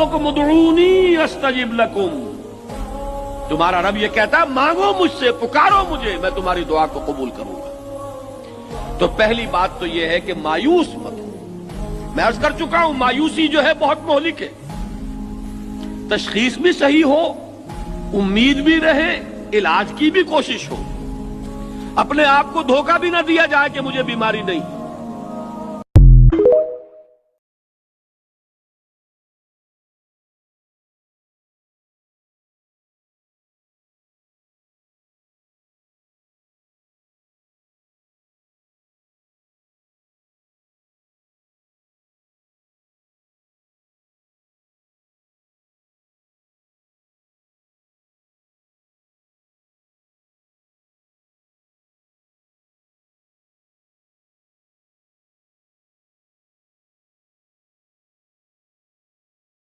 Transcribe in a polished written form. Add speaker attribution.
Speaker 1: रब्बुकुम उदऊनी अस्तजिब लकुम। तुम्हारा रब ये कहता है मांगो मुझसे, पुकारो मुझे, मैं तुम्हारी दुआ को कबूल करूंगा। तो पहली बात तो यह है कि मायूस मत हो। मैं अर्ज कर चुका हूं, मायूसी जो है बहुत मोहलिक है। तशखीस भी सही हो, उम्मीद भी रहे, इलाज की भी कोशिश हो, अपने आप को धोखा भी ना दिया जाए कि मुझे बीमारी नहीं।